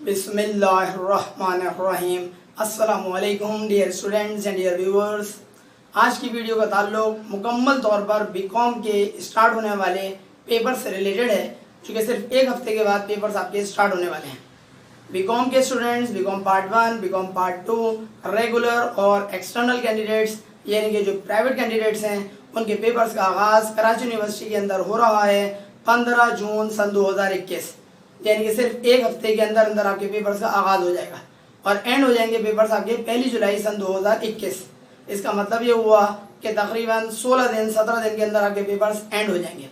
बिस्मिल्लाहिर्रहमानिर्रहीम। अस्सलामुअलैकुम dear students and dear viewers. आज की वीडियो का ताल्लुक मुकम्मल तौर पर बीकॉम के स्टार्ट होने वाले पेपर से रिलेटेड है, क्योंकि सिर्फ एक हफ्ते के बाद पेपर्स आपके स्टार्ट होने वाले हैं। बीकॉम के students BCom part 1, BCom part 2, regular और एक्सटर्नल कैंडिडेट्स यानी कि जो प्राइवेट कैंडिडेट्स हैं उनके पेपर्स का आगाज़ कराची यूनिवर्सिटी के अंदर हो रहा है 15 जून सन 2021, यानी कि सिर्फ एक हफ्ते के अंदर अंदर आपके पेपर्स का आगाज़ हो जाएगा और एंड हो जाएंगे पेपर्स आपके 1 जुलाई सन 2021। इसका मतलब ये हुआ कि तकरीबन 17 दिन के अंदर आपके पेपर्स एंड हो जाएंगे।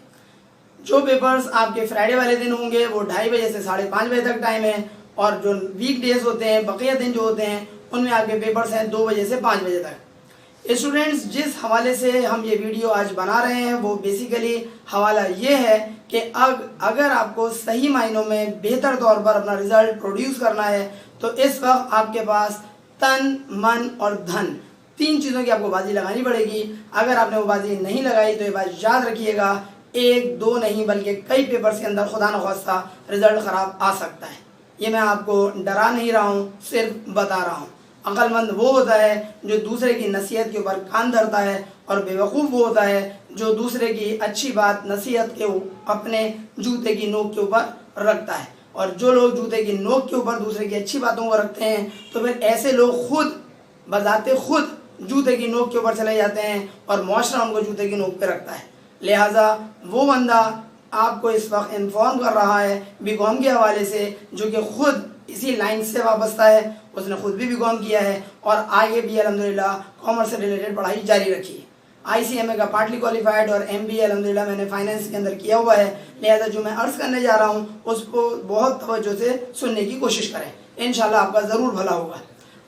जो पेपर्स आपके फ्राइडे वाले दिन होंगे वो 2:30 बजे से 5:30 बजे तक टाइम है, और जो वीक डेज होते हैं, बकिया दिन जो होते हैं, उनमें आपके पेपर्स हैं 2 बजे से 5 बजे तक। स्टूडेंट्स, जिस हवाले से हम ये वीडियो आज बना रहे हैं वो बेसिकली हवाला ये है कि अगर आपको सही मायनों में बेहतर तौर पर अपना रिजल्ट प्रोड्यूस करना है तो इस वक्त आपके पास तन, मन और धन, 3 चीज़ों की आपको बाजी लगानी पड़ेगी। अगर आपने वो बाजी नहीं लगाई तो ये बात याद रखिएगा, 1, 2 नहीं बल्कि कई पेपर्स के अंदर खुदा न खास्ता रिजल्ट ख़राब आ सकता है। ये मैं आपको डरा नहीं रहा हूँ, सिर्फ बता रहा हूँ। अक्लमंद वो होता है जो दूसरे की नसीहत के ऊपर कान धरता है, और बेवकूफ़ वो होता है जो दूसरे की अच्छी बात नसीहत के अपने जूते की नोक के ऊपर रखता है। और जो लोग जूते की नोक के ऊपर दूसरे की अच्छी बातों को रखते हैं तो फिर ऐसे लोग खुद बजाते खुद जूते की नोक के ऊपर चले जाते हैं और मुआशरा उनको जूते की नोक पे रखता है। लिहाजा वो बंदा आपको इस वक्त इन्फॉर्म कर रहा है बीकॉम के हवाले से, जो कि खुद इसी लाइन से वाबस्ता है, उसने खुद भी बीकॉम किया है और आगे भी अल्हम्दुलिल्लाह कॉमर्स से रिलेटेड पढ़ाई जारी रखी है। ICMA का पार्टली क्वालिफाइड और MBA अल्हम्दुलिल्लाह मैंने फाइनेंस के अंदर किया हुआ है। लिहाजा जो मैं अर्ज़ करने जा रहा हूँ उसको बहुत तवज्जो से सुनने की कोशिश करें, इंशाल्लाह आपका ज़रूर भला होगा।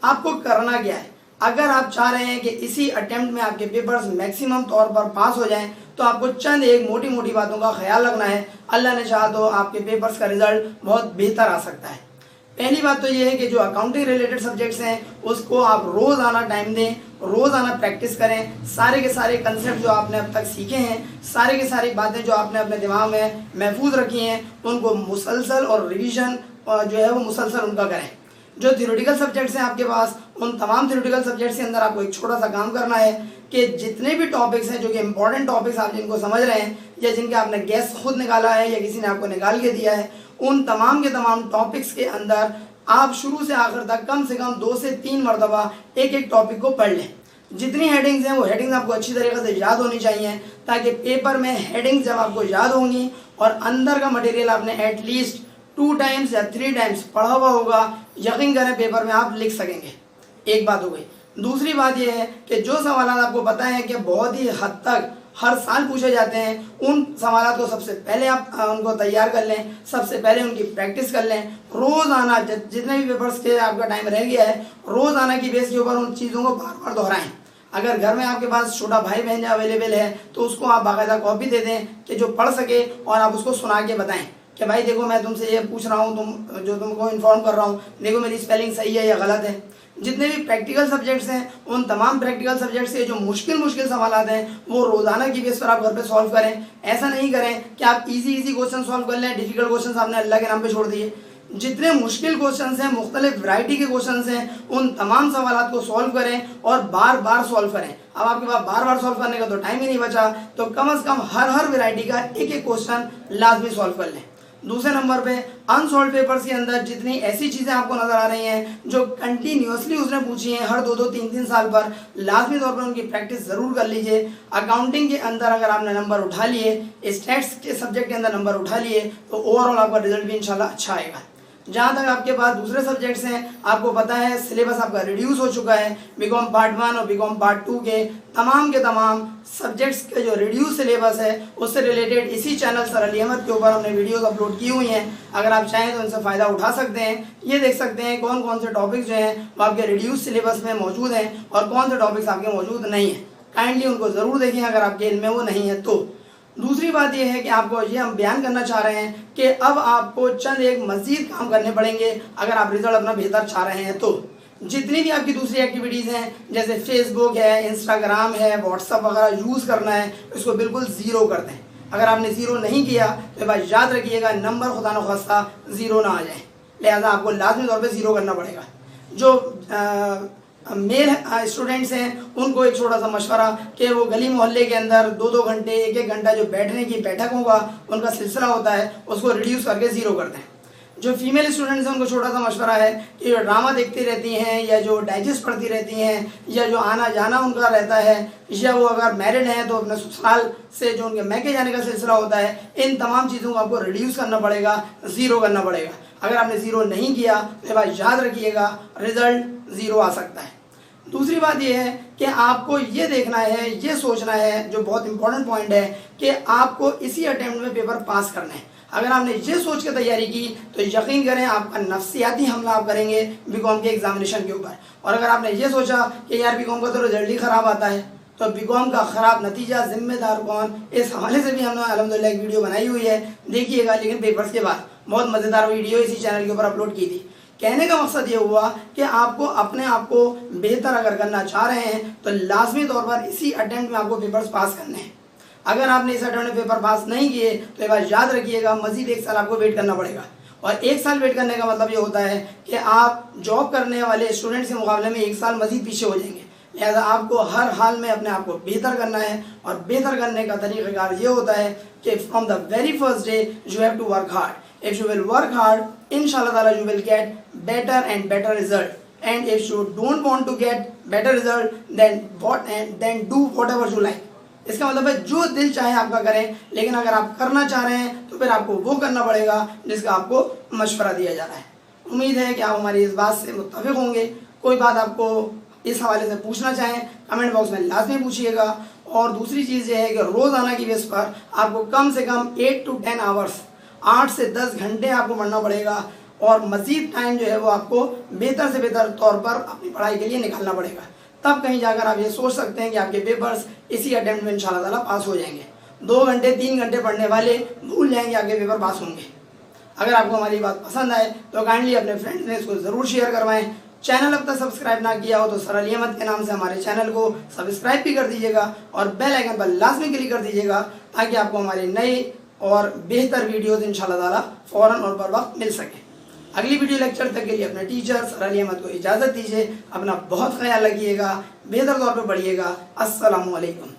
आपको करना क्या है, अगर आप चाह रहे हैं कि इसी अटेम्प्ट में आपके पेपर्स मैक्सिमम तौर पर पास हो जाएं तो आपको चंद एक मोटी मोटी बातों का ख्याल रखना है। अल्लाह ने चाहा तो आपके पेपर्स का रिजल्ट बहुत बेहतर आ सकता है। पहली बात तो ये है कि जो अकाउंटिंग रिलेटेड सब्जेक्ट्स हैं उसको आप रोज़ाना टाइम दें, रोज़ाना प्रैक्टिस करें। सारे के सारे कंसेप्ट जो आपने अब तक सीखे हैं, सारे के सारी बातें जो आपने अपने दिमाग में महफूज रखी हैं, उनको मुसलसल और रिवीजन जो है वो मुसलसल उनका करें। जो थ्योरेटिकल सब्जेक्ट्स हैं आपके पास, उन तमाम थ्योरेटिकल सब्जेक्ट्स के अंदर आपको एक छोटा सा काम करना है कि जितने भी टॉपिक्स हैं जो कि इंपॉर्टेंट टॉपिक्स आप जिनको समझ रहे हैं या जिनके आपने गैस खुद निकाला है या किसी ने आपको निकाल के दिया है, उन तमाम के तमाम टॉपिक्स के अंदर आप शुरू से आखिर तक कम से कम 2 से 3 मरतबा एक एक टॉपिक को पढ़ लें। जितनी हेडिंग्स हैं वो हेडिंग्स आपको अच्छी तरीके से याद होनी चाहिए, ताकि पेपर में हेडिंग्स जब आपको याद होंगी और अंदर का मटेरियल आपने एटलीस्ट 2 टाइम्स या 3 टाइम्स पढ़ा हुआ होगा, यकीन करें पेपर में आप लिख सकेंगे। एक बात हो गई। दूसरी बात यह है कि जो सवाल आपको पता है कि बहुत ही हद तक हर साल पूछे जाते हैं, उन सवालों को सबसे पहले आप उनको तैयार कर लें, सबसे पहले उनकी प्रैक्टिस कर लें। रोज़ाना जितने भी पेपर्स के आपका टाइम रह गया है, रोज़ाना की बेस के ऊपर उन चीज़ों को बार बार दोहराएं। अगर घर में आपके पास छोटा भाई बहन अवेलेबल है तो उसको आप बाकायदा कॉपी दे दें कि जो पढ़ सके, और आप उसको सुना के बताएं कि भाई देखो मैं तुमसे ये पूछ रहा हूँ, तुमको इन्फॉर्म कर रहा हूँ, देखो मेरी स्पेलिंग सही है या गलत है। जितने भी प्रैक्टिकल सब्जेक्ट्स हैं उन तमाम प्रैक्टिकल सब्जेक्ट्स के जो मुश्किल सवाल हैं वो रोज़ाना की बेस पर आप घर पे सॉल्व करें। ऐसा नहीं करें कि आप इजी क्वेश्चन सॉल्व कर लें, डिफिकल्ट क्वेश्चन आपने अल्लाह के नाम पे छोड़ दिए। जितने मुश्किल क्वेश्चन हैं, मुख्तलिफ वैरायटी के क्वेश्चन हैं, उन तमाम सवालों को सॉल्व करें और बार बार सॉल्व करें। अब आपके पास बार बार सॉल्व करने का तो टाइम ही नहीं बचा, तो कम से कम हर वैरायटी का एक एक क्वेश्चन लाजमी सॉल्व कर लें। दूसरे नंबर पे अनसॉल्व पेपर्स के अंदर जितनी ऐसी चीज़ें आपको नज़र आ रही हैं जो कंटिन्यूसली उसने पूछी हैं हर 2-2, 3-3 साल पर, लाजमी तौर पर उनकी प्रैक्टिस ज़रूर कर लीजिए। अकाउंटिंग के अंदर अगर आपने नंबर उठा लिए, स्टैट्स के सब्जेक्ट के अंदर नंबर उठा लिए, तो ओवरऑल आपका रिजल्ट भी इंशाल्लाह अच्छा आएगा। जहाँ तक आपके पास दूसरे सब्जेक्ट्स हैं, आपको पता है सिलेबस आपका रिड्यूस हो चुका है। बीकॉम पार्ट 1 और बीकॉम पार्ट 2 के तमाम सब्जेक्ट्स के जो रिड्यूस सिलेबस है उससे रिलेटेड इसी चैनल सर अली अहमद के ऊपर हमने वीडियोस अपलोड की हुई हैं। अगर आप चाहें तो उनसे फ़ायदा उठा सकते हैं। ये देख सकते हैं कौन कौन से टॉपिक्स जो हैं वो आपके रिड्यूस सिलेबस में मौजूद हैं और कौन से टॉपिक्स आपके मौजूद नहीं हैं। काइंडली उनको ज़रूर देखें अगर आपके इल्म में वो नहीं है तो। दूसरी बात यह है कि आपको ये हम बयान करना चाह रहे हैं कि अब आपको चंद एक मज़ीद काम करने पड़ेंगे अगर आप रिजल्ट अपना बेहतर चाह रहे हैं तो। जितनी भी आपकी दूसरी एक्टिविटीज़ हैं, जैसे फेसबुक है, इंस्टाग्राम है, व्हाट्सअप वगैरह यूज़ करना है, इसको बिल्कुल ज़ीरो कर दें। अगर आपने ज़ीरो नहीं किया तो बात याद रखिएगा, नंबर खुदा न खास्ता ज़ीरो ना आ जाए। लिहाजा आपको लाजमी तौर पे ज़ीरो करना पड़ेगा। जो मेल स्टूडेंट्स हैं उनको एक छोटा सा मशवरा कि वो गली मोहल्ले के अंदर 2-2 घंटे 1-1 घंटा जो बैठने की बैठकों का उनका सिलसिला होता है उसको रिड्यूस करके ज़ीरो कर दें। जो फीमेल स्टूडेंट्स हैं उनको छोटा सा मशवरा है कि जो ड्रामा देखती रहती हैं या जो डाइजेस्ट पढ़ती रहती हैं या जो आना जाना उनका रहता है या वो अगर मैरिड हैं तो अपने ससुराल से जो उनके मैके जाने का सिलसिला होता है, इन तमाम चीज़ों को आपको रिड्यूस करना पड़ेगा, ज़ीरो करना पड़ेगा। अगर आपने ज़ीरो नहीं किया तो बात याद रखिएगा रिज़ल्ट ज़ीरो आ सकता है। दूसरी बात यह है कि आपको ये देखना है, ये सोचना है, जो बहुत इंपॉर्टेंट पॉइंट है कि आपको इसी अटेम्प्ट में पेपर पास करना है। अगर आपने ये सोच के तैयारी की तो यकीन करें आपका नफ्सियाती हमला आप करेंगे बीकॉम के एग्जामिनेशन के ऊपर। और अगर आपने ये सोचा कि यार बीकॉम का तो रिजल्ट ही ख़राब आता है तो बीकॉम का ख़राब नतीजा जिम्मेदार कौन, इस हवाले से भी हमने अल्हम्दुलिल्लाह एक वीडियो बनाई हुई है, देखिएगा। लेकिन पेपर्स के बाद बहुत मज़ेदार वीडियो इसी चैनल के ऊपर अपलोड की थी। कहने का मकसद ये हुआ कि आपको अपने आप को बेहतर अगर करना चाह रहे हैं तो लाजमी तौर पर इसी अटेम्प्ट में आपको पेपर्स पास करने हैं। अगर आपने इस अटेम्प्ट में पेपर पास नहीं किए तो एक बार याद रखिएगा मज़ीद 1 साल आपको वेट करना पड़ेगा। और 1 साल वेट करने का मतलब ये होता है कि आप जॉब करने वाले स्टूडेंट्स के मुकाबले में 1 साल मज़ीद पीछे हो जाएंगे। लिहाजा आपको हर हाल में अपने आप को बेहतर करना है और बेहतर करने का तरीक़ाकार ये होता है कि from the very first day you have to work hard. If you will work hard, inshallah ta'ala you will get better and better result. And if you don't want to get better result, then do whatever you like. इसका मतलब है जो दिल चाहे आपका करें, लेकिन अगर आप करना चाह रहे हैं तो फिर आपको वो करना पड़ेगा जिसका आपको मशवरा दिया जा रहा है। उम्मीद है कि आप हमारी इस बात से मुत्तफिक होंगे। कोई बात आपको इस हवाले से पूछना चाहें कमेंट बॉक्स में लाजमी पूछिएगा। और दूसरी चीज़ ये है कि रोज़ाना की बेस पर आपको कम से कम 8 to 10 आवर्स 8 से 10 घंटे आपको पढ़ना पड़ेगा और मज़ीद टाइम जो है वो आपको बेहतर से बेहतर तौर पर अपनी पढ़ाई के लिए निकालना पड़ेगा। तब कहीं जाकर आप ये सोच सकते हैं कि आपके पेपर्स इसी अटेम्प्ट में इंशाल्लाह ताला पास हो जाएंगे। 2 घंटे 3 घंटे पढ़ने वाले भूल जाएंगे आपके पेपर पास होंगे। अगर आपको हमारी बात पसंद आए तो काइंडली अपने फ्रेंड्स ने इसको ज़रूर शेयर करवाएं। चैनल अब तक सब्सक्राइब ना किया हो तो सर अली अहमद के नाम से हमारे चैनल को सब्सक्राइब भी कर दीजिएगा और बेल आइकन पर लाजमी क्लिक कर दीजिएगा ताकि आपको हमारे नए और बेहतर वीडियोस इंशाल्लाह ताला फ़ौरन और बर वक्त मिल सके। अगली वीडियो लेक्चर तक के लिए अपने टीचर सर अली अहमद को इजाज़त दीजिए। अपना बहुत ख्याल रखिएगा, बेहतर तौर पर पढ़िएगा। अस्सलामु अलैकुम।